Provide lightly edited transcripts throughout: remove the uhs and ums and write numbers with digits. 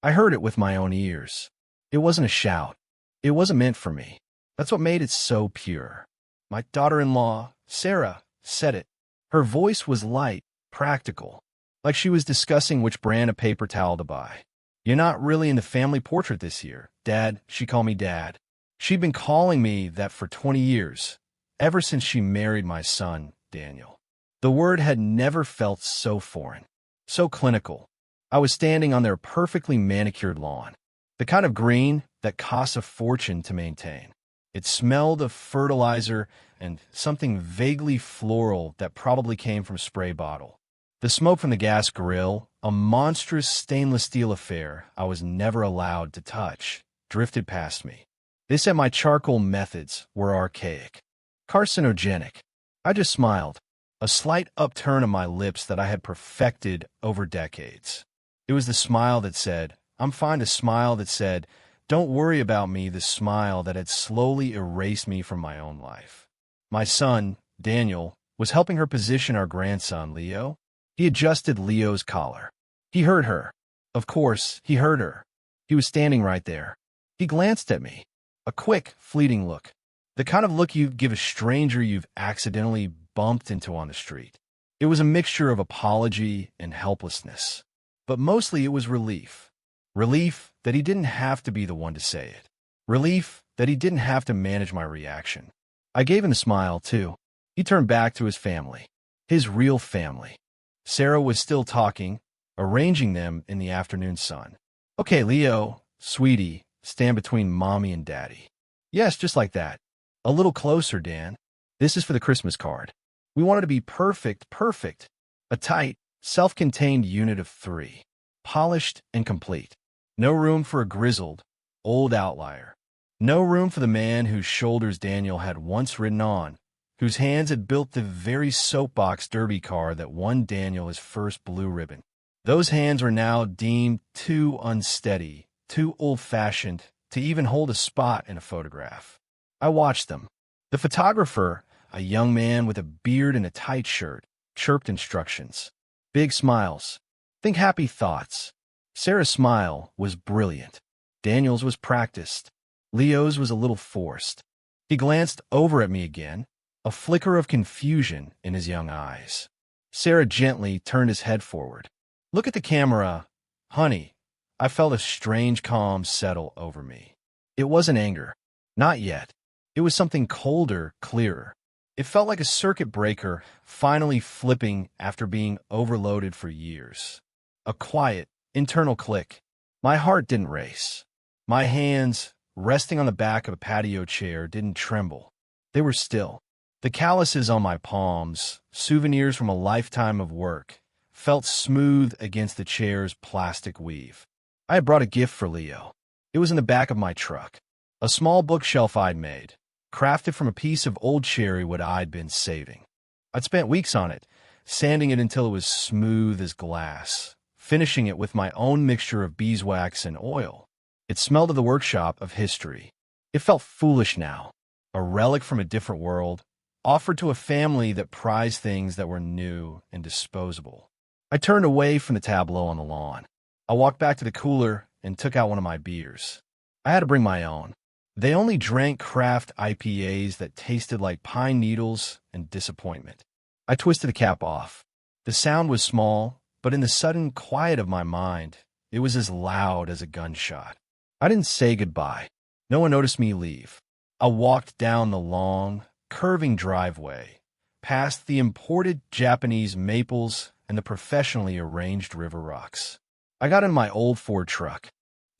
I heard it with my own ears. It wasn't a shout. It wasn't meant for me. That's what made it so pure. My daughter-in-law, Sarah, said it. Her voice was light, practical, like she was discussing which brand of paper towel to buy. "You're not really in the family portrait this year, Dad." She called me Dad. She'd been calling me that for 20 years, ever since she married my son, Daniel. The word had never felt so foreign, so clinical. I was standing on their perfectly manicured lawn, the kind of green that costs a fortune to maintain. It smelled of fertilizer and something vaguely floral that probably came from a spray bottle. The smoke from the gas grill, a monstrous stainless steel affair I was never allowed to touch, drifted past me. They said my charcoal methods were archaic, carcinogenic. I just smiled, a slight upturn of my lips that I had perfected over decades. It was the smile that said, "I'm fine," the smile that said, "Don't worry about me," the smile that had slowly erased me from my own life. My son, Daniel, was helping her position our grandson, Leo. He adjusted Leo's collar. He heard her. Of course, he heard her. He was standing right there. He glanced at me. A quick, fleeting look. The kind of look you'd give a stranger you've accidentally bumped into on the street. It was a mixture of apology and helplessness. But mostly it was relief. Relief that he didn't have to be the one to say it. Relief that he didn't have to manage my reaction. I gave him a smile, too. He turned back to his family. His real family. Sarah was still talking, arranging them in the afternoon sun. "Okay, Leo, sweetie, stand between Mommy and Daddy." "Yes, just like that. A little closer, Dan. This is for the Christmas card. We want it to be perfect, perfect. A tight, self-contained unit of 3. Polished and complete. No room for a grizzled, old outlier. No room for the man whose shoulders Daniel had once ridden on, whose hands had built the very soapbox derby car that won Daniel his first blue ribbon. Those hands were now deemed too unsteady, too old-fashioned to even hold a spot in a photograph. I watched them. The photographer, a young man with a beard and a tight shirt, chirped instructions. Big smiles. Think happy thoughts. Sarah's smile was brilliant. Daniel's was practiced. Leo's was a little forced. He glanced over at me again, a flicker of confusion in his young eyes. Sarah gently turned his head forward. "Look at the camera, honey." I felt a strange calm settle over me. It wasn't anger. Not yet. It was something colder, clearer. It felt like a circuit breaker finally flipping after being overloaded for years. A quiet, internal click. My heart didn't race. My hands, resting on the back of a patio chair, didn't tremble. They were still. The calluses on my palms, souvenirs from a lifetime of work, felt smooth against the chair's plastic weave. I had brought a gift for Leo. It was in the back of my truck. A small bookshelf I'd made, crafted from a piece of old cherrywood I'd been saving. I'd spent weeks on it, sanding it until it was smooth as glass, finishing it with my own mixture of beeswax and oil. It smelled of the workshop of history. It felt foolish now, a relic from a different world, offered to a family that prized things that were new and disposable. I turned away from the tableau on the lawn. I walked back to the cooler and took out one of my beers. I had to bring my own. They only drank craft IPAs that tasted like pine needles and disappointment. I twisted the cap off. The sound was small, but in the sudden quiet of my mind, it was as loud as a gunshot. I didn't say goodbye. No one noticed me leave. I walked down the long, curving driveway, past the imported Japanese maples and the professionally arranged river rocks. I got in my old Ford truck.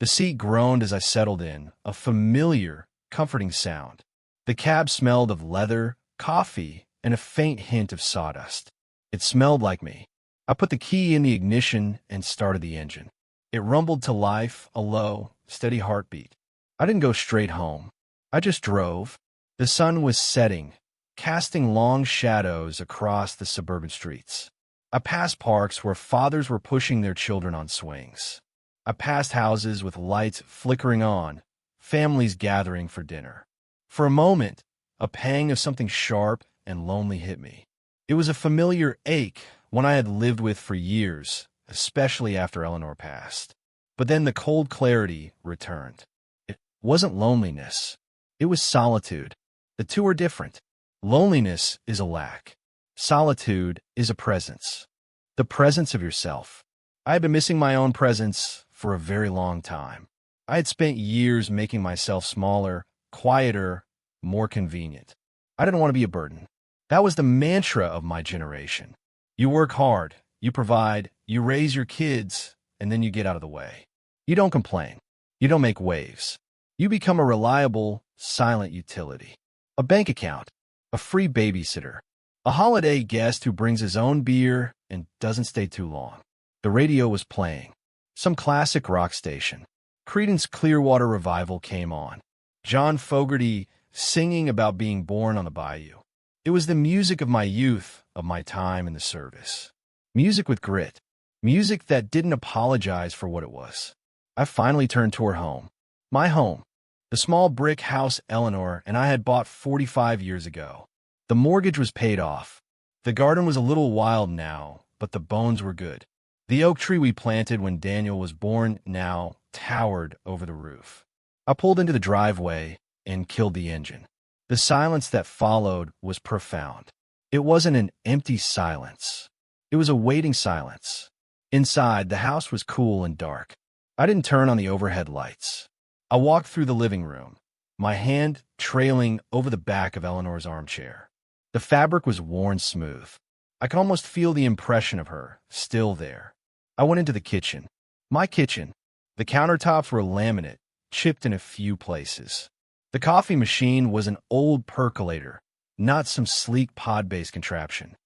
The seat groaned as I settled in, a familiar, comforting sound. The cab smelled of leather, coffee, and a faint hint of sawdust. It smelled like me. I put the key in the ignition and started the engine. It rumbled to life, a low, steady heartbeat. I didn't go straight home. I just drove. The sun was setting, casting long shadows across the suburban streets. I passed parks where fathers were pushing their children on swings. I passed houses with lights flickering on, families gathering for dinner. For a moment, a pang of something sharp and lonely hit me. It was a familiar ache, one I had lived with for years, especially after Eleanor passed. But then the cold clarity returned. It wasn't loneliness. It was solitude. The two are different. Loneliness is a lack. Solitude is a presence. The presence of yourself. I had been missing my own presence for a very long time. I had spent years making myself smaller, quieter, more convenient. I didn't want to be a burden. That was the mantra of my generation. You work hard, you provide, you raise your kids, and then you get out of the way. You don't complain. You don't make waves. You become a reliable, silent utility. A bank account, a free babysitter, a holiday guest who brings his own beer and doesn't stay too long. The radio was playing. Some classic rock station. Creedence Clearwater Revival came on. John Fogerty singing about being born on the bayou. It was the music of my youth, of my time in the service. Music with grit. Music that didn't apologize for what it was. I finally turned toward home. My home. The small brick house Eleanor and I had bought 45 years ago. The mortgage was paid off. The garden was a little wild now, but the bones were good. The oak tree we planted when Daniel was born now towered over the roof. I pulled into the driveway and killed the engine. The silence that followed was profound. It wasn't an empty silence. It was a waiting silence. Inside, the house was cool and dark. I didn't turn on the overhead lights. I walked through the living room, my hand trailing over the back of Eleanor's armchair. The fabric was worn smooth. I could almost feel the impression of her, still there. I went into the kitchen. My kitchen. The countertops were laminate, chipped in a few places. The coffee machine was an old percolator, not some sleek pod-based contraption.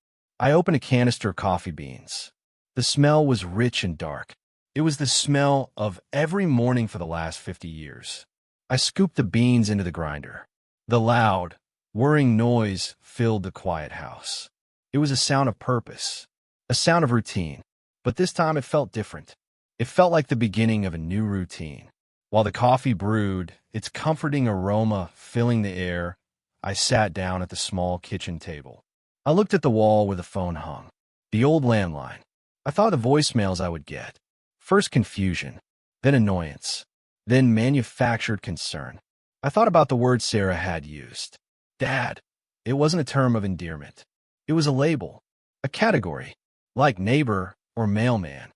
I opened a canister of coffee beans. The smell was rich and dark. It was the smell of every morning for the last 50 years. I scooped the beans into the grinder. The loud, whirring noise filled the quiet house. It was a sound of purpose, a sound of routine, but this time it felt different. It felt like the beginning of a new routine. While the coffee brewed, its comforting aroma filling the air, I sat down at the small kitchen table. I looked at the wall where the phone hung, the old landline. I thought of the voicemails I would get. First confusion, then annoyance, then manufactured concern. I thought about the word Sarah had used. Dad. It wasn't a term of endearment. It was a label, a category, like neighbor or mailman.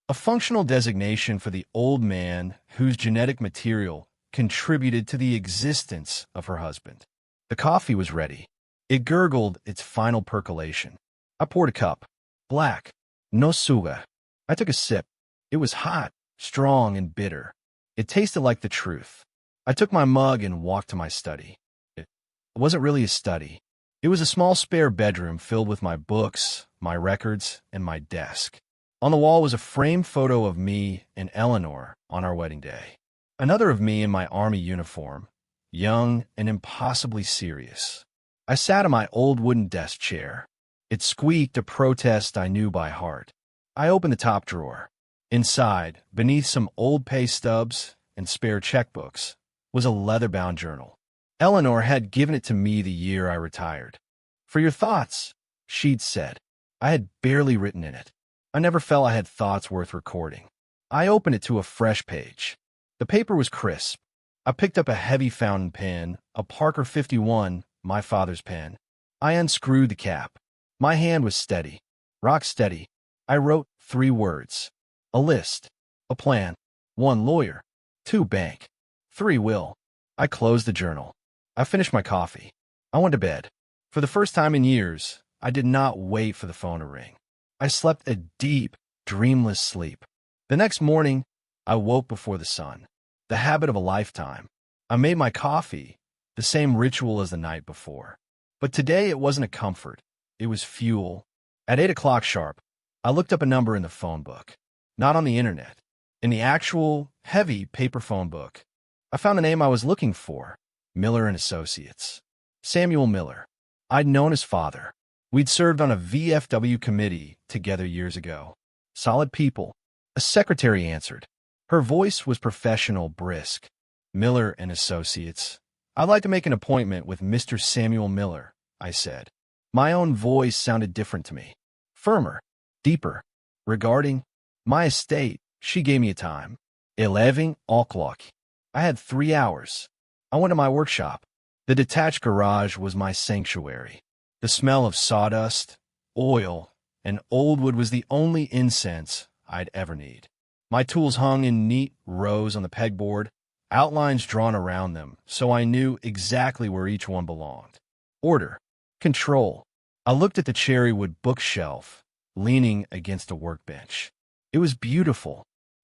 A functional designation for the old man whose genetic material contributed to the existence of her husband. The coffee was ready. It gurgled its final percolation. I poured a cup. Black. No sugar. I took a sip. It was hot, strong, and bitter. It tasted like the truth. I took my mug and walked to my study. It wasn't really a study. It was a small spare bedroom filled with my books, my records, and my desk. On the wall was a framed photo of me and Eleanor on our wedding day. Another of me in my army uniform, young and impossibly serious. I sat in my old wooden desk chair. It squeaked a protest I knew by heart. I opened the top drawer. Inside, beneath some old pay stubs and spare checkbooks, was a leather-bound journal. Eleanor had given it to me the year I retired. For your thoughts, she'd said. I had barely written in it. I never felt I had thoughts worth recording. I opened it to a fresh page. The paper was crisp. I picked up a heavy fountain pen, a Parker 51, my father's pen. I unscrewed the cap. My hand was steady, rock steady. I wrote 3 words. A list, a plan, 1 lawyer, 2 bank, 3 will. I closed the journal. I finished my coffee. I went to bed. For the first time in years, I did not wait for the phone to ring. I slept a deep, dreamless sleep. The next morning, I woke before the sun. The habit of a lifetime. I made my coffee, the same ritual as the night before. But today it wasn't a comfort. It was fuel. At 8 o'clock sharp, I looked up a number in the phone book. Not on the internet. In the actual, heavy paper phone book. I found the name I was looking for. Miller and Associates. Samuel Miller. I'd known his father. We'd served on a VFW committee together years ago. Solid people. A secretary answered. Her voice was professional, brisk. Miller and Associates. I'd like to make an appointment with Mr. Samuel Miller, I said. My own voice sounded different to me. Firmer. Deeper. Regarding my estate, she gave me a time. 11 o'clock. I had 3 hours. I went to my workshop. The detached garage was my sanctuary. The smell of sawdust, oil, and old wood was the only incense I'd ever need. My tools hung in neat rows on the pegboard, outlines drawn around them, so I knew exactly where each one belonged. Order. Control. I looked at the cherrywood bookshelf, leaning against a workbench. It was beautiful.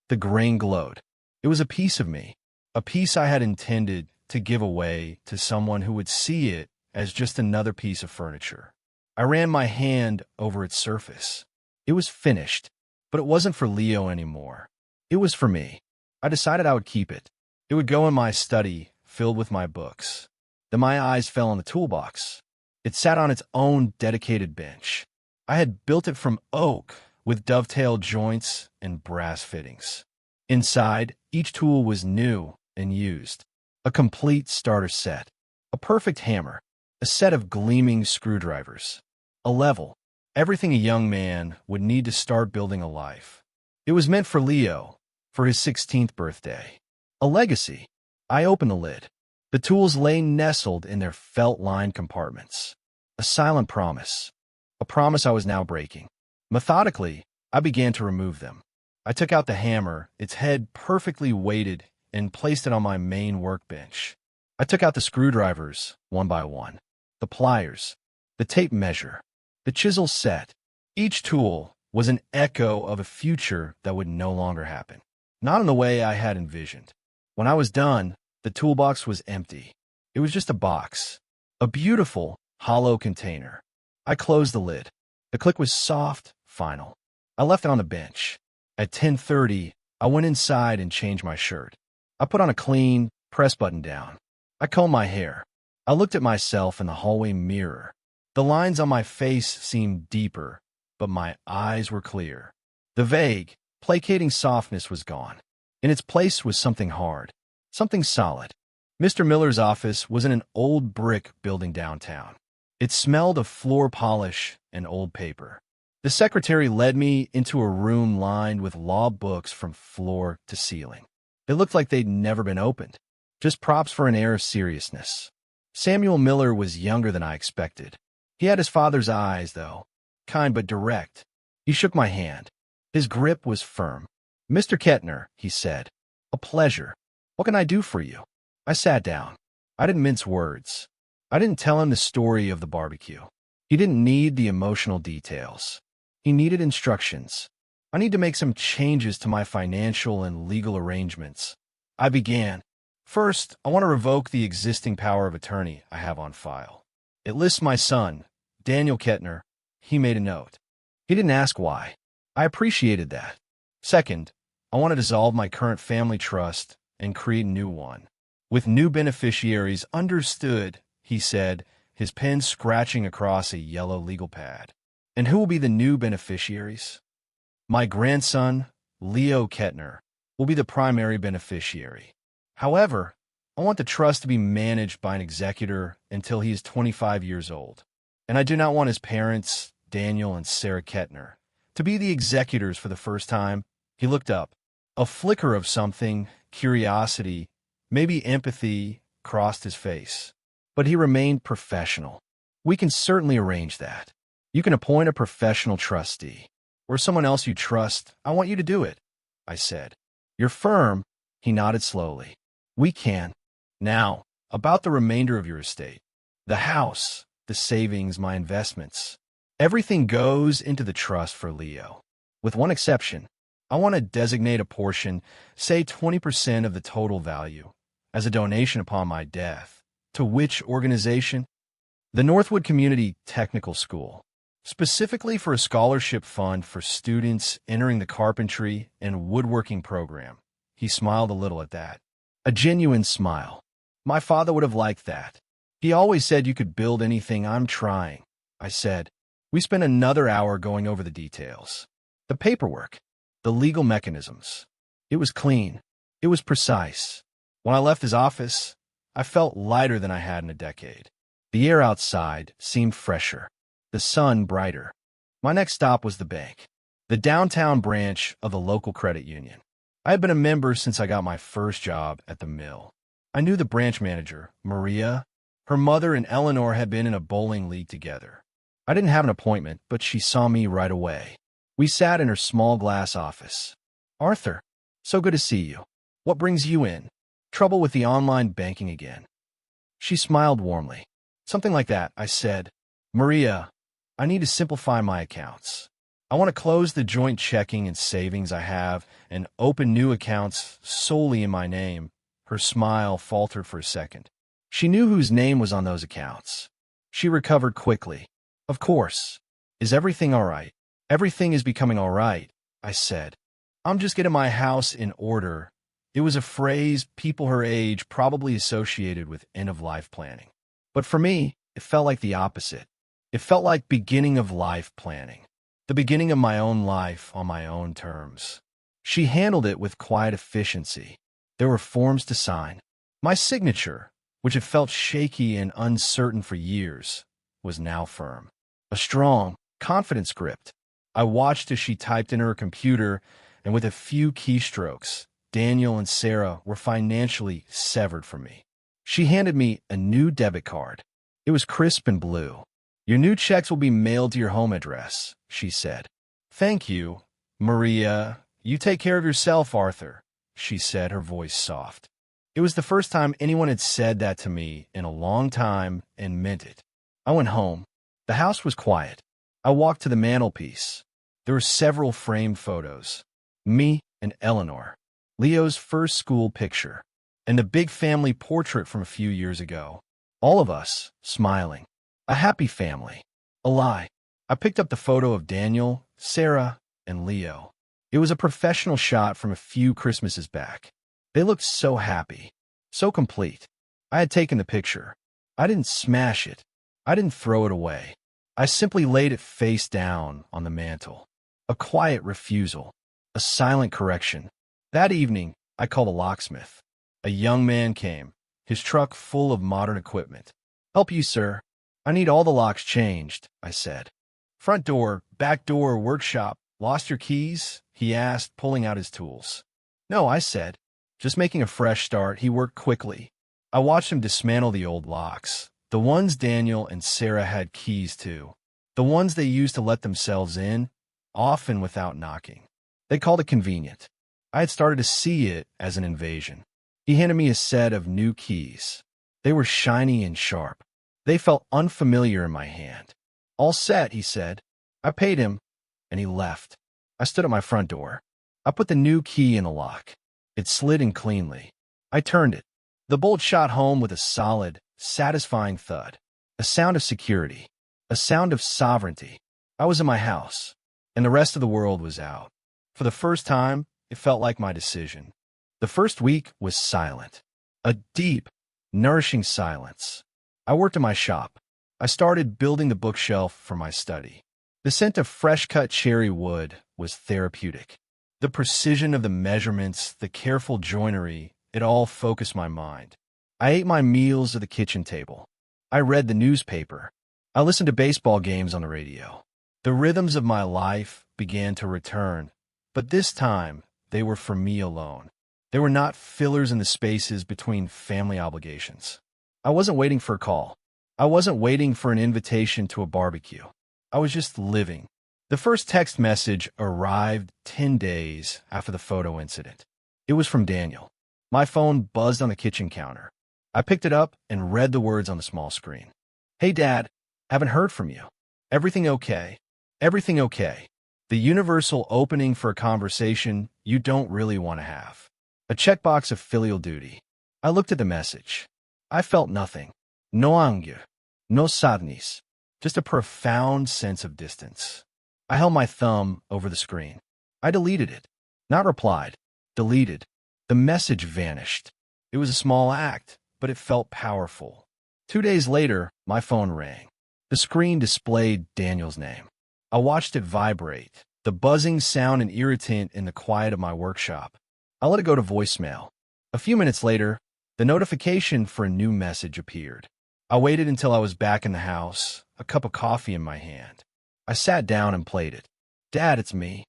The grain glowed. It was a piece of me, a piece I had intended to give away to someone who would see it as just another piece of furniture. I ran my hand over its surface. It was finished, but it wasn't for Leo anymore. It was for me. I decided I would keep it. It would go in my study, filled with my books. Then my eyes fell on the toolbox. It sat on its own dedicated bench. I had built it from oak, with dovetail joints and brass fittings. Inside, each tool was new and used. A complete starter set. A perfect hammer. A set of gleaming screwdrivers. A level. Everything a young man would need to start building a life. It was meant for Leo, for his 16th birthday. A legacy. I opened the lid. The tools lay nestled in their felt-lined compartments. A silent promise. A promise I was now breaking. Methodically, I began to remove them. I took out the hammer, its head perfectly weighted, and placed it on my main workbench. I took out the screwdrivers, one by one. The pliers. The tape measure. The chisel set. Each tool was an echo of a future that would no longer happen. Not in the way I had envisioned. When I was done, the toolbox was empty. It was just a box. A beautiful, hollow container. I closed the lid. The click was soft, final. I left it on the bench. At 10:30, I went inside and changed my shirt. I put on a clean, press button down. I combed my hair. I looked at myself in the hallway mirror. The lines on my face seemed deeper, but my eyes were clear. The vague, placating softness was gone. In its place was something hard, something solid. Mr. Miller's office was in an old brick building downtown. It smelled of floor polish and old paper. The secretary led me into a room lined with law books from floor to ceiling. They looked like they'd never been opened, just props for an air of seriousness. Samuel Miller was younger than I expected. He had his father's eyes, though, kind but direct. He shook my hand. His grip was firm. "Mr. Kettner," he said, "a pleasure. What can I do for you?" I sat down. I didn't mince words. I didn't tell him the story of the barbecue. He didn't need the emotional details. He needed instructions. I need to make some changes to my financial and legal arrangements. I began. First, I want to revoke the existing power of attorney I have on file. It lists my son, Daniel Kettner. He made a note. He didn't ask why. I appreciated that. Second, I want to dissolve my current family trust and create a new one. With new beneficiaries understood, he said, his pen scratching across a yellow legal pad. And who will be the new beneficiaries? My grandson, Leo Kettner, will be the primary beneficiary. However, I want the trust to be managed by an executor until he is 25 years old. And I do not want his parents, Daniel and Sarah Kettner, to be the executors for the first time. He looked up. A flicker of something, curiosity, maybe empathy, crossed his face. But he remained professional. We can certainly arrange that. You can appoint a professional trustee. Or someone else you trust. I want you to do it, I said. Your firm? He nodded slowly. We can. Now, about the remainder of your estate. The house, the savings, my investments. Everything goes into the trust for Leo. With one exception. I want to designate a portion, say 20% of the total value, as a donation upon my death. To which organization? The Northwood Community Technical School. Specifically for a scholarship fund for students entering the carpentry and woodworking program. He smiled a little at that. A genuine smile. My father would have liked that. He always said you could build anything. I'm trying, I said. We spent another hour going over the details. The paperwork. The legal mechanisms. It was clean. It was precise. When I left his office, I felt lighter than I had in a decade. The air outside seemed fresher. The sun brighter. My next stop was the bank. The downtown branch of the local credit union. I had been a member since I got my first job at the mill. I knew the branch manager, Maria. Her mother and Eleanor had been in a bowling league together. I didn't have an appointment, but she saw me right away. We sat in her small glass office. "Arthur, so good to see you. What brings you in? Trouble with the online banking again?" She smiled warmly. "Something like that," I said. "Maria, I need to simplify my accounts. I want to close the joint checking and savings I have and open new accounts solely in my name." Her smile faltered for a second. She knew whose name was on those accounts. She recovered quickly. "Of course. Is everything all right?" "Everything is becoming all right," I said. "I'm just getting my house in order." It was a phrase people her age probably associated with end-of-life planning. But for me, it felt like the opposite. It felt like beginning of life planning. The beginning of my own life on my own terms. She handled it with quiet efficiency. There were forms to sign. My signature, which had felt shaky and uncertain for years, was now firm. A strong, confident script. I watched as she typed in her computer, and with a few keystrokes, Daniel and Sarah were financially severed from me. She handed me a new debit card. It was crisp and blue. "Your new checks will be mailed to your home address," she said. "Thank you, Maria. You take care of yourself, Arthur," she said, her voice soft. It was the first time anyone had said that to me in a long time and meant it. I went home. The house was quiet. I walked to the mantelpiece. There were several framed photos. Me and Eleanor. Leo's first school picture. And the big family portrait from a few years ago. All of us, smiling. A happy family. A lie. I picked up the photo of Daniel, Sarah, and Leo. It was a professional shot from a few Christmases back. They looked so happy. So complete. I had taken the picture. I didn't smash it. I didn't throw it away. I simply laid it face down on the mantel. A quiet refusal. A silent correction. That evening, I called a locksmith. A young man came, his truck full of modern equipment. "Help you, sir. I need all the locks changed," I said. "Front door, back door, workshop. Lost your keys?" he asked, pulling out his tools. "No," I said. Just making a fresh start. He worked quickly. I watched him dismantle the old locks. The ones Daniel and Sarah had keys to. The ones they used to let themselves in, often without knocking. They called it convenient. I had started to see it as an invasion. He handed me a set of new keys. They were shiny and sharp. They felt unfamiliar in my hand. "All set," he said. I paid him, and he left. I stood at my front door. I put the new key in the lock. It slid in cleanly. I turned it. The bolt shot home with a solid, satisfying thud. A sound of security. A sound of sovereignty. I was in my house, and the rest of the world was out. For the first time, it felt like my decision. The first week was silent. A deep, nourishing silence. I worked in my shop. I started building the bookshelf for my study. The scent of fresh-cut cherry wood was therapeutic. The precision of the measurements, the careful joinery, it all focused my mind. I ate my meals at the kitchen table. I read the newspaper. I listened to baseball games on the radio. The rhythms of my life began to return, but this time they were for me alone. They were not fillers in the spaces between family obligations. I wasn't waiting for a call. I wasn't waiting for an invitation to a barbecue. I was just living. The first text message arrived 10 days after the photo incident. It was from Daniel. My phone buzzed on the kitchen counter. I picked it up and read the words on the small screen. "Hey, Dad, haven't heard from you. Everything okay? Everything okay?" The universal opening for a conversation you don't really want to have. A checkbox of filial duty. I looked at the message. I felt nothing. No anger. No sadness. Just a profound sense of distance. I held my thumb over the screen. I deleted it. Not replied. Deleted. The message vanished. It was a small act, but it felt powerful. 2 days later, my phone rang. The screen displayed Daniel's name. I watched it vibrate, the buzzing sound an irritant in the quiet of my workshop. I let it go to voicemail. A few minutes later, the notification for a new message appeared. I waited until I was back in the house, a cup of coffee in my hand. I sat down and played it. "Dad, it's me.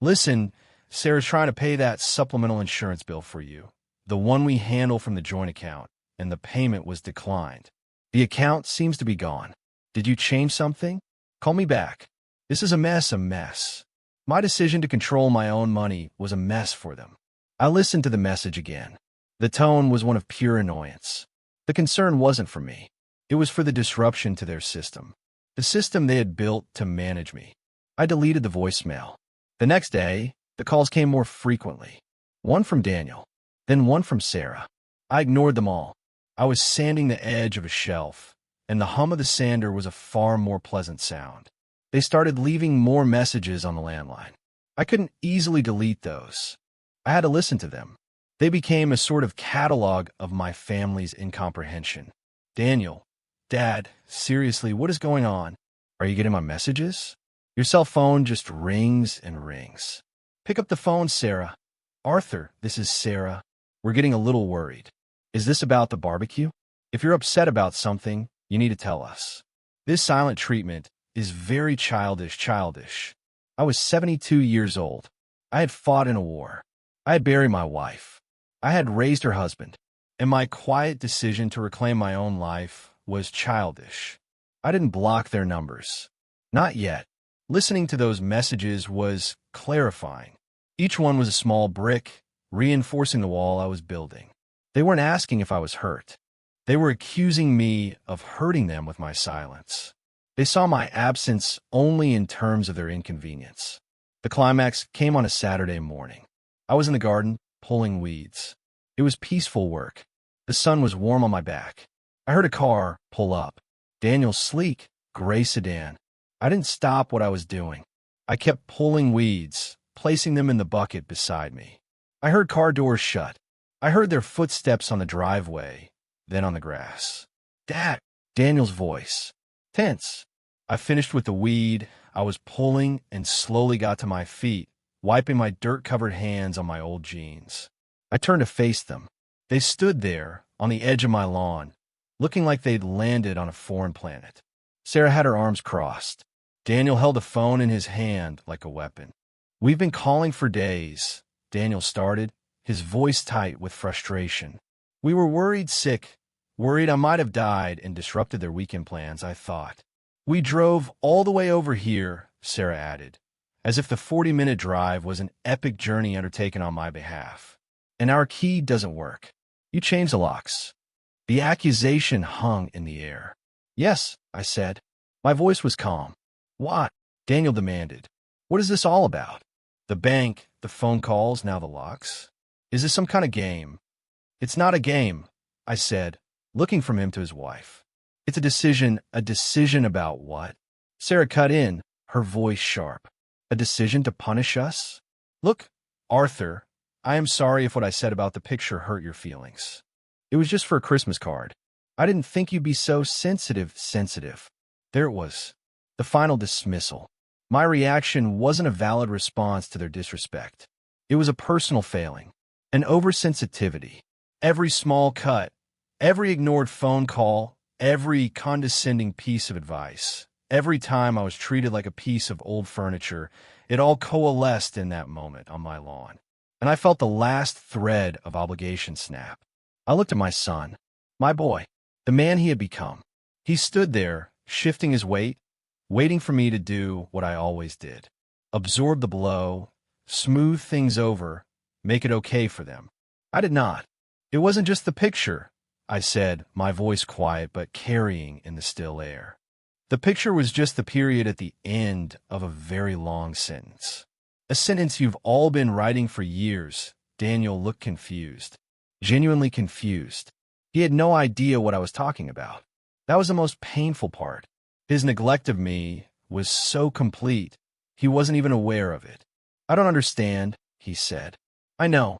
Listen, Sarah's trying to pay that supplemental insurance bill for you, the one we handle from the joint account, and the payment was declined. The account seems to be gone. Did you change something? Call me back. This is a mess. My decision to control my own money was a mess for them. I listened to the message again. The tone was one of pure annoyance. The concern wasn't for me. It was for the disruption to their system, the system they had built to manage me. I deleted the voicemail. The next day, the calls came more frequently. One from Daniel, then one from Sarah. I ignored them all. I was sanding the edge of a shelf, and the hum of the sander was a far more pleasant sound. They started leaving more messages on the landline. I couldn't easily delete those. I had to listen to them. They became a sort of catalog of my family's incomprehension. Daniel, Dad, seriously, what is going on? Are you getting my messages? Your cell phone just rings and rings. Pick up the phone, Sarah. Arthur, this is Sarah. We're getting a little worried. Is this about the barbecue? If you're upset about something, you need to tell us. This silent treatment is very childish. I was 72 years old. I had fought in a war. I had buried my wife. I had raised her husband. And my quiet decision to reclaim my own life was childish. I didn't block their numbers. Not yet. Listening to those messages was clarifying. Each one was a small brick, reinforcing the wall I was building. They weren't asking if I was hurt. They were accusing me of hurting them with my silence. They saw my absence only in terms of their inconvenience. The climax came on a Saturday morning. I was in the garden, pulling weeds. It was peaceful work. The sun was warm on my back. I heard a car pull up. Daniel's sleek, gray sedan. I didn't stop what I was doing. I kept pulling weeds, placing them in the bucket beside me. I heard car doors shut. I heard their footsteps on the driveway, then on the grass. Dad, Daniel's voice. Tense. I finished with the weed I was pulling and slowly got to my feet, wiping my dirt-covered hands on my old jeans. I turned to face them. They stood there, on the edge of my lawn, looking like they'd landed on a foreign planet. Sarah had her arms crossed. Daniel held a phone in his hand like a weapon. We've been calling for days, Daniel started, his voice tight with frustration. We were worried sick, worried I might have died and disrupted their weekend plans, I thought. We drove all the way over here, Sarah added, as if the 40-minute drive was an epic journey undertaken on my behalf. And our key doesn't work. You changed the locks. The accusation hung in the air. Yes, I said. My voice was calm. What? Daniel demanded. What is this all about? The bank, the phone calls, now the locks. Is this some kind of game? It's not a game, I said, looking from him to his wife. It's a decision about what? Sarah cut in, her voice sharp. A decision to punish us? Look, Arthur, I am sorry if what I said about the picture hurt your feelings. It was just for a Christmas card. I didn't think you'd be so sensitive. There it was. The final dismissal. My reaction wasn't a valid response to their disrespect. It was a personal failing, an oversensitivity. Every small cut, every ignored phone call, every condescending piece of advice, every time I was treated like a piece of old furniture, it all coalesced in that moment on my lawn. And I felt the last thread of obligation snap. I looked at my son, my boy, the man he had become. He stood there, shifting his weight, waiting for me to do what I always did. Absorb the blow, smooth things over, make it okay for them. I did not. It wasn't just the picture, I said, my voice quiet but carrying in the still air. The picture was just the period at the end of a very long sentence. A sentence you've all been writing for years. Daniel looked confused, genuinely confused. He had no idea what I was talking about. That was the most painful part. His neglect of me was so complete, he wasn't even aware of it. I don't understand, he said. I know,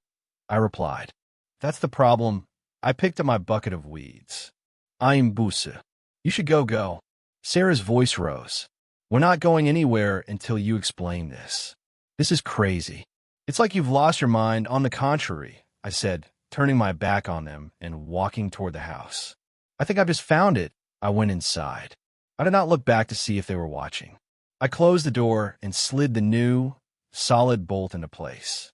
I replied. That's the problem. I picked up my bucket of weeds. I'm Busa. You should go. Sarah's voice rose. We're not going anywhere until you explain this. This is crazy. It's like you've lost your mind. On the contrary, I said, turning my back on them and walking toward the house. I think I've just found it. I went inside. I did not look back to see if they were watching. I closed the door and slid the new, solid bolt into place.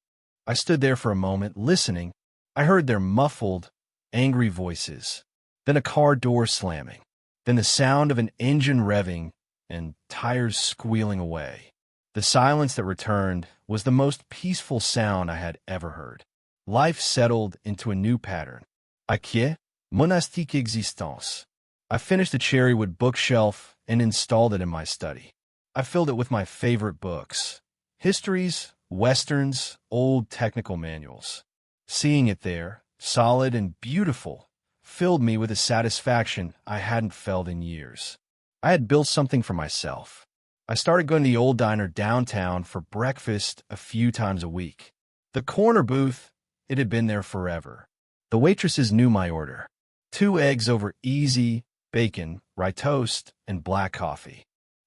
I stood there for a moment, listening. I heard their muffled, angry voices, then a car door slamming, then the sound of an engine revving and tires squealing away. The silence that returned was the most peaceful sound I had ever heard. Life settled into a new pattern. Acquiesce, monastique existence. I finished the cherrywood bookshelf and installed it in my study. I filled it with my favorite books, histories, westerns, old technical manuals. Seeing it there, solid and beautiful, filled me with a satisfaction I hadn't felt in years. I had built something for myself. I started going to the old diner downtown for breakfast a few times a week. The corner booth, it had been there forever. The waitresses knew my order. 2 eggs over easy, bacon, rye toast, and black coffee.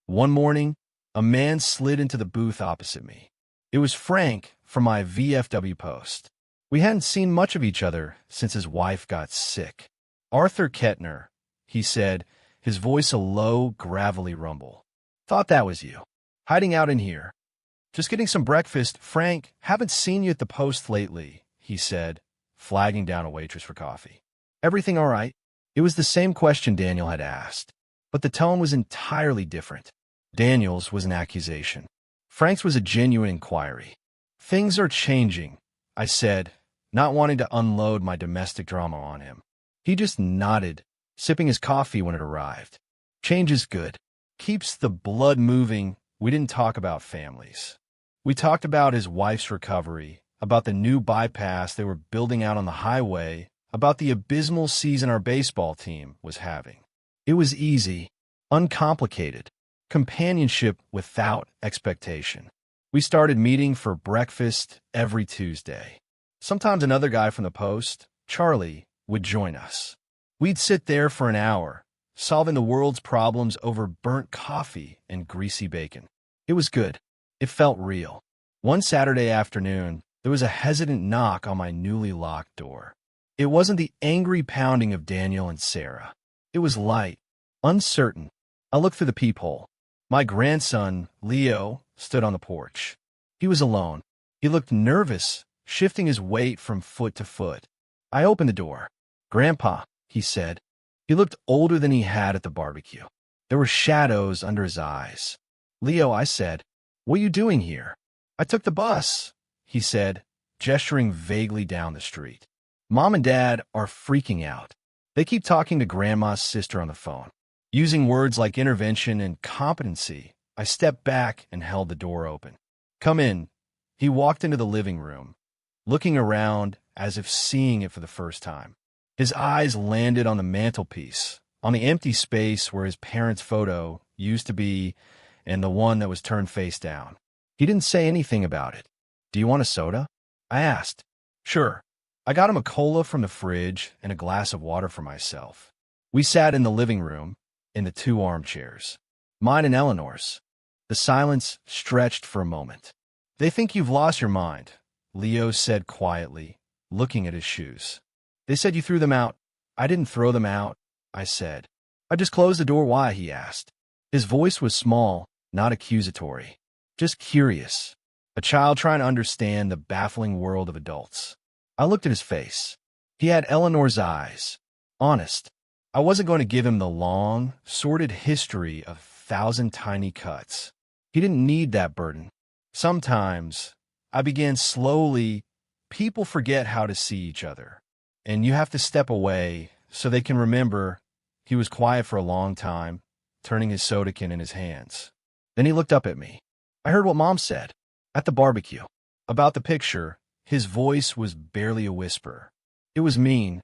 One morning, a man slid into the booth opposite me. It was Frank from my VFW post. We hadn't seen much of each other since his wife got sick. Arthur Kettner, he said, his voice a low, gravelly rumble. Thought that was you. Hiding out in here. Just getting some breakfast. Frank, haven't seen you at the post lately, he said, flagging down a waitress for coffee. Everything all right? It was the same question Daniel had asked, but the tone was entirely different. Daniel's was an accusation. Frank's was a genuine inquiry. Things are changing, I said, not wanting to unload my domestic drama on him. He just nodded, sipping his coffee when it arrived. Change is good. Keeps the blood moving. We didn't talk about families. We talked about his wife's recovery, about the new bypass they were building out on the highway, about the abysmal season our baseball team was having. It was easy, uncomplicated, companionship without expectation. We started meeting for breakfast every Tuesday. Sometimes another guy from the post, Charlie, would join us. We'd sit there for an hour, solving the world's problems over burnt coffee and greasy bacon. It was good. It felt real. One Saturday afternoon, there was a hesitant knock on my newly locked door. It wasn't the angry pounding of Daniel and Sarah. It was light, uncertain. I looked through the peephole. My grandson, Leo, stood on the porch. He was alone. He looked nervous, shifting his weight from foot to foot. I opened the door. "Grandpa," he said. He looked older than he had at the barbecue. There were shadows under his eyes. "Leo," I said, "what are you doing here?" "I took the bus," he said, gesturing vaguely down the street. "Mom and Dad are freaking out. They keep talking to Grandma's sister on the phone." Using words like intervention and competency, I stepped back and held the door open. "Come in." He walked into the living room, looking around as if seeing it for the first time. His eyes landed on the mantelpiece, on the empty space where his parents' photo used to be and the one that was turned face down. He didn't say anything about it. "Do you want a soda?" I asked. "Sure." I got him a cola from the fridge and a glass of water for myself. We sat in the living room, in the 2 armchairs, mine and Eleanor's. The silence stretched for a moment. "They think you've lost your mind," Leo said quietly, looking at his shoes. "They said you threw them out." "I didn't throw them out," I said. "I just closed the door." "Why?" he asked. His voice was small, not accusatory, just curious. A child trying to understand the baffling world of adults. I looked at his face. He had Eleanor's eyes. Honest. I wasn't going to give him the long, sordid history of 1,000 tiny cuts. He didn't need that burden. Sometimes, I began slowly, people forget how to see each other, and you have to step away so they can remember. He was quiet for a long time, turning his soda can in his hands. Then he looked up at me. "I heard what Mom said at the barbecue about the picture." His voice was barely a whisper. "It was mean.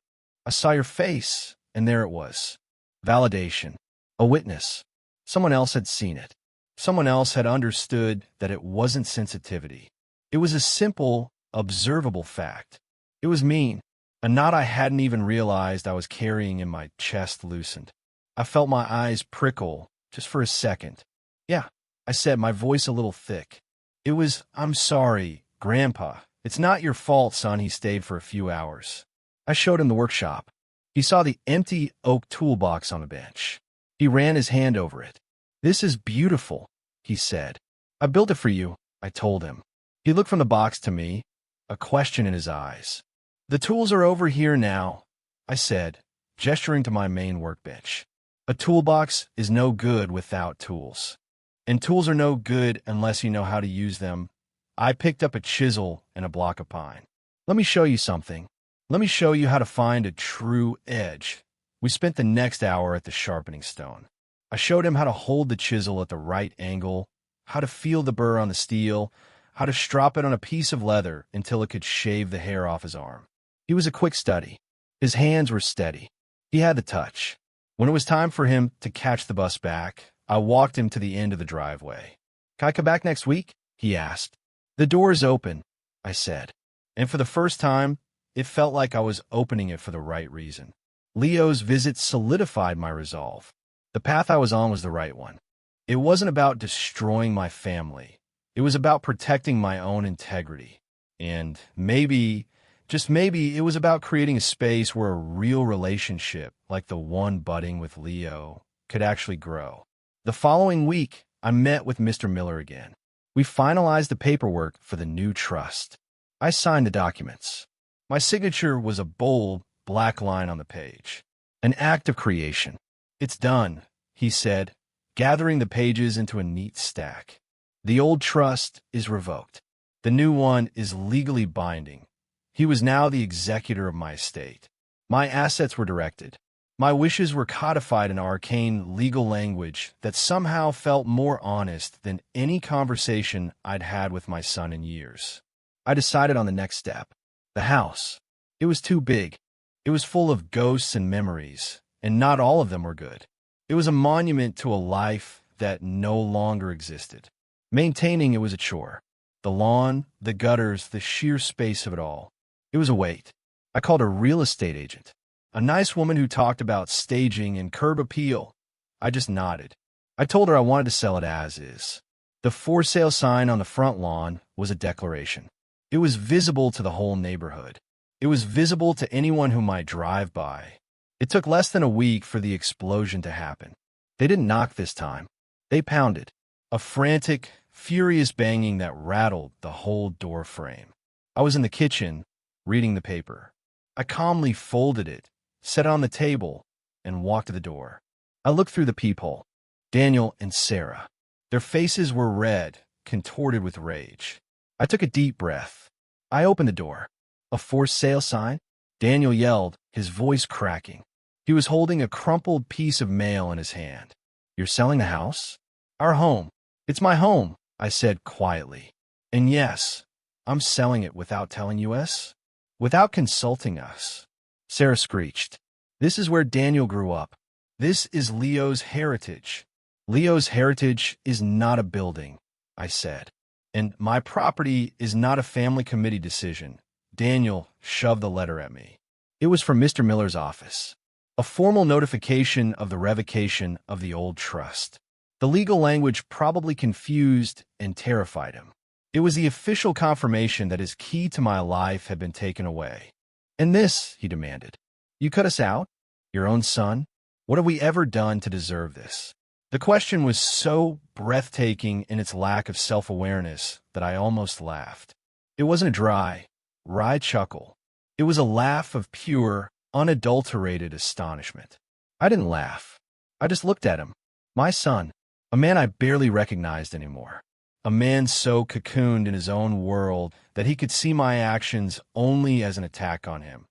I saw your face, and there it was. Validation. A witness. Someone else had seen it. Someone else had understood that it wasn't sensitivity. It was a simple, observable fact. It was mean. A knot I hadn't even realized I was carrying in my chest loosened. I felt my eyes prickle, just for a second. "Yeah," I said, my voice a little thick. "It was, I'm sorry, Grandpa. It's not your fault, son." He stayed for a few hours. I showed him the workshop. He saw the empty oak toolbox on the bench. He ran his hand over it. "This is beautiful," he said. "I built it for you," I told him. He looked from the box to me, a question in his eyes. "The tools are over here now," I said, gesturing to my main workbench. A toolbox is no good without tools. And tools are no good unless you know how to use them. I picked up a chisel and a block of pine. "Let me show you something. Let me show you how to find a true edge." We spent the next hour at the sharpening stone. I showed him how to hold the chisel at the right angle, how to feel the burr on the steel, how to strop it on a piece of leather until it could shave the hair off his arm. He was a quick study. His hands were steady. He had the touch. When it was time for him to catch the bus back, I walked him to the end of the driveway. "Can I come back next week?" he asked. "The door is open," I said. And for the first time, it felt like I was opening it for the right reason. Leo's visit solidified my resolve. The path I was on was the right one. It wasn't about destroying my family. It was about protecting my own integrity. And maybe, just maybe, it was about creating a space where a real relationship, like the one budding with Leo, could actually grow. The following week, I met with Mr. Miller again. We finalized the paperwork for the new trust. I signed the documents. My signature was a bold, black line on the page. An act of creation. "It's done," he said, gathering the pages into a neat stack. "The old trust is revoked. The new one is legally binding." He was now the executor of my estate. My assets were directed. My wishes were codified in arcane legal language that somehow felt more honest than any conversation I'd had with my son in years. I decided on the next step. The house. It was too big. It was full of ghosts and memories, and not all of them were good. It was a monument to a life that no longer existed. Maintaining it was a chore. The lawn, the gutters, the sheer space of it all. It was a weight. I called a real estate agent, a nice woman who talked about staging and curb appeal. I just nodded. I told her I wanted to sell it as is. The for sale sign on the front lawn was a declaration. It was visible to the whole neighborhood. It was visible to anyone who might drive by. It took less than a week for the explosion to happen. They didn't knock this time. They pounded. A frantic, furious banging that rattled the whole door frame. I was in the kitchen, reading the paper. I calmly folded it, set it on the table, and walked to the door. I looked through the peephole. Daniel and Sarah. Their faces were red, contorted with rage. I took a deep breath. I opened the door. "A for sale sign?" Daniel yelled, his voice cracking. He was holding a crumpled piece of mail in his hand. "You're selling the house?" "Our home. It's my home," I said quietly. "And yes, I'm selling it without telling us, without consulting us." Sarah screeched. "This is where Daniel grew up. This is Leo's heritage." "Leo's heritage is not a building," I said. "And my property is not a family committee decision." Daniel shoved the letter at me. It was from Mr. Miller's office. A formal notification of the revocation of the old trust. The legal language probably confused and terrified him. It was the official confirmation that his key to my life had been taken away. "And this," he demanded. "You cut us out? Your own son? What have we ever done to deserve this?" The question was so breathtaking in its lack of self-awareness that I almost laughed. It wasn't a dry, wry chuckle. It was a laugh of pure, unadulterated astonishment. I didn't laugh. I just looked at him. My son, a man I barely recognized anymore. A man so cocooned in his own world that he could see my actions only as an attack on him,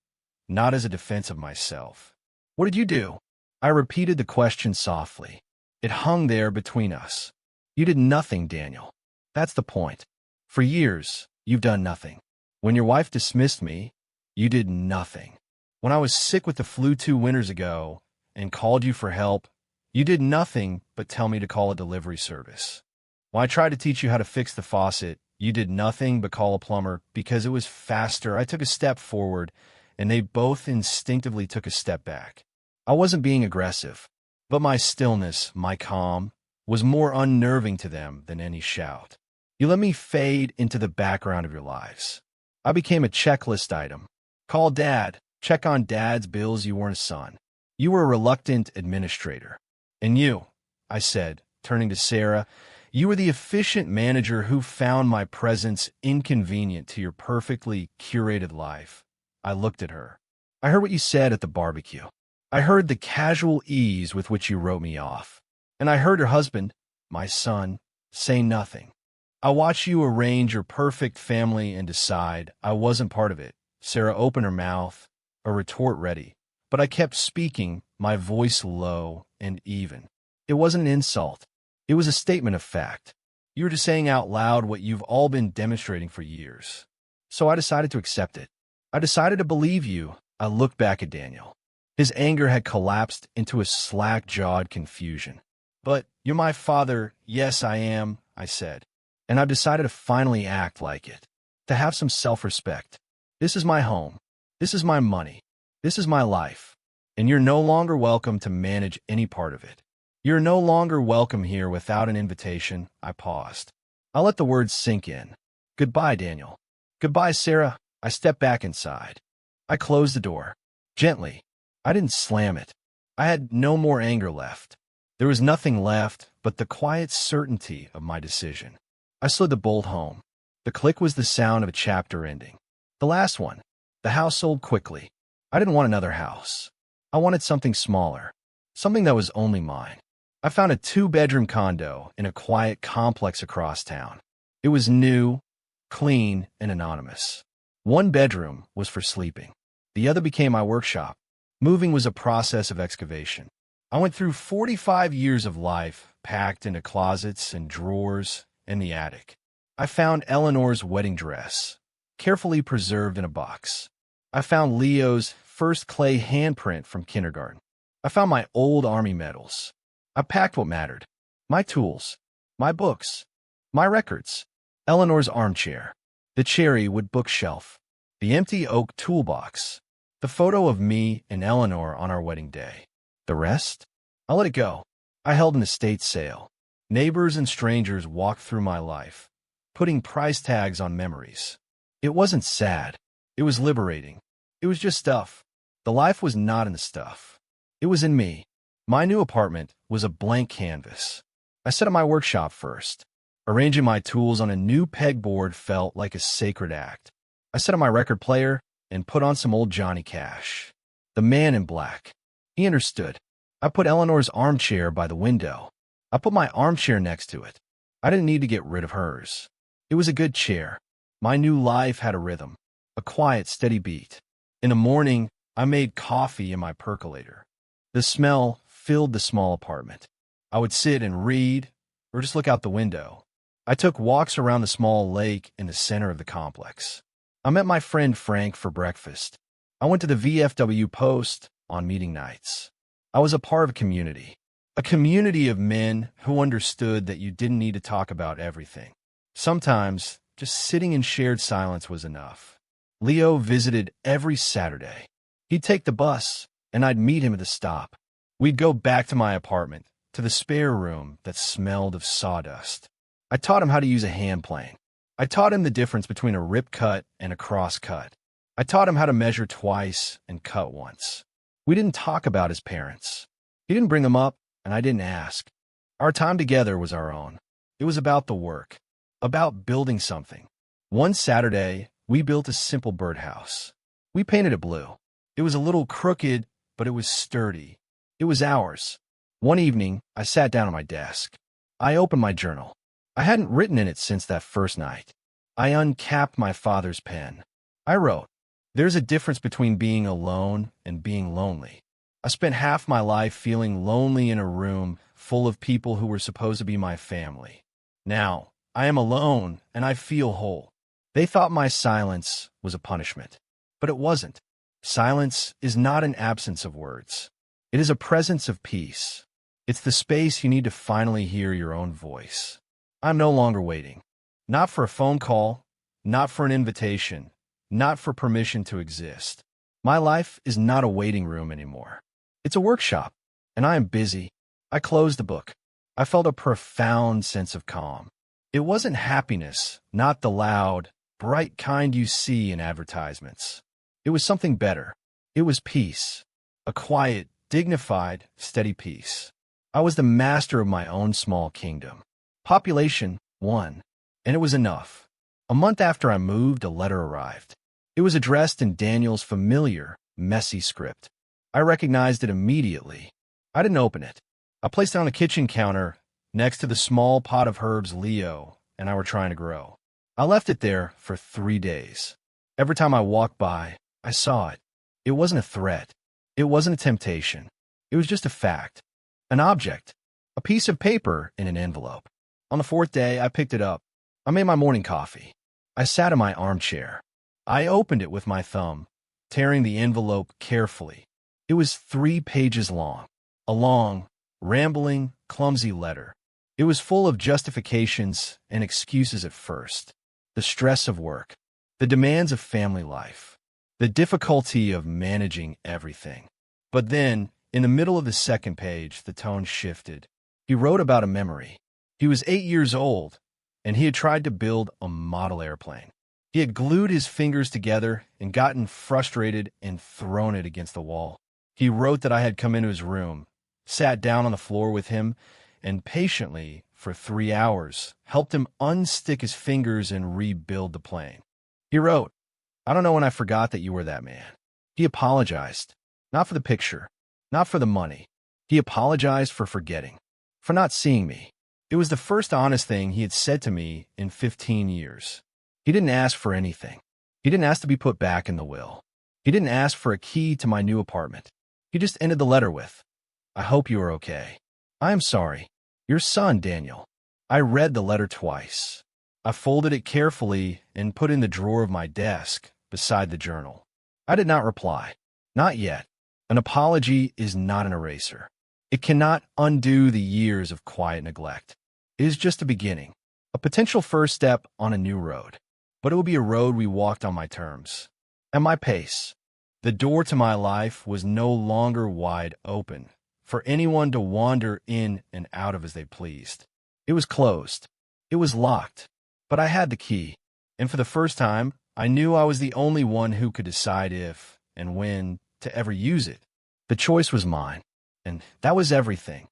not as a defense of myself. "What did you do?" I repeated the question softly. It hung there between us. "You did nothing, Daniel. That's the point. For years, you've done nothing. When your wife dismissed me, you did nothing. When I was sick with the flu 2 winters ago and called you for help, you did nothing but tell me to call a delivery service. When I tried to teach you how to fix the faucet, you did nothing but call a plumber because it was faster. I took a step forward, and they both instinctively took a step back. I wasn't being aggressive, but my stillness, my calm, was more unnerving to them than any shout. You let me fade into the background of your lives. I became a checklist item. Call Dad. Check on Dad's bills. You weren't a son. You were a reluctant administrator. And you, I said, turning to Sarah, You were the efficient manager who found my presence inconvenient to your perfectly curated life. I looked at her. I heard what you said at the barbecue. I heard the casual ease with which you wrote me off. And I heard your husband, my son, say nothing. I watched you arrange your perfect family and decide I wasn't part of it. Sarah opened her mouth, a retort ready, but I kept speaking, my voice low and even. It wasn't an insult. It was a statement of fact. You were just saying out loud what you've all been demonstrating for years. So I decided to accept it. I decided to believe you. I looked back at Daniel. His anger had collapsed into a slack-jawed confusion. But you're my father. Yes, I am, I said. And I've decided to finally act like it. To have some self-respect. This is my home. This is my money. This is my life. And you're no longer welcome to manage any part of it. You're no longer welcome here without an invitation. I paused. I let the words sink in. Goodbye, Daniel. Goodbye, Sarah. I stepped back inside. I closed the door. Gently. I didn't slam it. I had no more anger left. There was nothing left but the quiet certainty of my decision. I slid the bolt home. The click was the sound of a chapter ending. The last one. The house sold quickly. I didn't want another house. I wanted something smaller. Something that was only mine. I found a 2-bedroom condo in a quiet complex across town. It was new, clean, and anonymous. One bedroom was for sleeping. The other became my workshop. Moving was a process of excavation. I went through 45 years of life, packed into closets and drawers in the attic. I found Eleanor's wedding dress, carefully preserved in a box. I found Leo's first clay handprint from kindergarten. I found my old Army medals. I packed what mattered. My tools, my books, my records, Eleanor's armchair, the cherry wood bookshelf, the empty oak toolbox, the photo of me and Eleanor on our wedding day. The rest? I let it go. I held an estate sale. Neighbors and strangers walked through my life, putting price tags on memories. It wasn't sad. It was liberating. It was just stuff. The life was not in the stuff. It was in me. My new apartment was a blank canvas. I set up my workshop first. Arranging my tools on a new pegboard felt like a sacred act. I set up my record player and put on some old Johnny Cash. The Man in Black. He understood. I put Eleanor's armchair by the window. I put my armchair next to it. I didn't need to get rid of hers. It was a good chair. My new life had a rhythm, a quiet, steady beat. In the morning, I made coffee in my percolator. The smell filled the small apartment. I would sit and read or just look out the window. I took walks around the small lake in the center of the complex. I met my friend Frank for breakfast. I went to the VFW Post on meeting nights. I was a part of a community of men who understood that you didn't need to talk about everything. Sometimes, just sitting in shared silence was enough. Leo visited every Saturday. He'd take the bus, and I'd meet him at the stop. We'd go back to my apartment, to the spare room that smelled of sawdust. I taught him how to use a hand plane. I taught him the difference between a rip cut and a cross cut. I taught him how to measure twice and cut once. We didn't talk about his parents. He didn't bring them up, and I didn't ask. Our time together was our own. It was about the work, about building something. One Saturday, we built a simple birdhouse. We painted it blue. It was a little crooked, but it was sturdy. It was ours. One evening, I sat down at my desk. I opened my journal. I hadn't written in it since that first night. I uncapped my father's pen. I wrote, "There's a difference between being alone and being lonely. I spent half my life feeling lonely in a room full of people who were supposed to be my family. Now, I am alone and I feel whole. They thought my silence was a punishment, but it wasn't. Silence is not an absence of words. It is a presence of peace. It's the space you need to finally hear your own voice. I'm no longer waiting. Not for a phone call, not for an invitation, not for permission to exist. My life is not a waiting room anymore. It's a workshop, and I am busy. I closed the book. I felt a profound sense of calm. It wasn't happiness, not the loud, bright kind you see in advertisements. It was something better. It was peace. A quiet, dignified, steady peace. I was the master of my own small kingdom. Population, 1. And it was enough. A month after I moved, a letter arrived. It was addressed in Daniel's familiar, messy script. I recognized it immediately. I didn't open it. I placed it on the kitchen counter next to the small pot of herbs Leo and I were trying to grow. I left it there for 3 days. Every time I walked by, I saw it. It wasn't a threat. It wasn't a temptation. It was just a fact. An object. A piece of paper in an envelope. On the 4th day, I picked it up. I made my morning coffee. I sat in my armchair. I opened it with my thumb, tearing the envelope carefully. It was 3 pages long. A long, rambling, clumsy letter. It was full of justifications and excuses at first. The stress of work. The demands of family life. The difficulty of managing everything. But then, in the middle of the 2nd page, the tone shifted. He wrote about a memory. He was 8 years old, and he had tried to build a model airplane. He had glued his fingers together and gotten frustrated and thrown it against the wall. He wrote that I had come into his room, sat down on the floor with him, and patiently, for 3 hours, helped him unstick his fingers and rebuild the plane. He wrote, "I don't know when I forgot that you were that man." He apologized, not for the picture, not for the money. He apologized for forgetting, for not seeing me. It was the first honest thing he had said to me in 15 years. He didn't ask for anything. He didn't ask to be put back in the will. He didn't ask for a key to my new apartment. He just ended the letter with, "I hope you are okay. I am sorry. Your son, Daniel." I read the letter twice. I folded it carefully and put it in the drawer of my desk beside the journal. I did not reply. Not yet. An apology is not an eraser. It cannot undo the years of quiet neglect. It is just a beginning, a potential first step on a new road. But it will be a road we walked on my terms, at my pace. The door to my life was no longer wide open for anyone to wander in and out of as they pleased. It was closed. It was locked. But I had the key, and for the first time, I knew I was the only one who could decide if and when to ever use it. The choice was mine, and that was everything.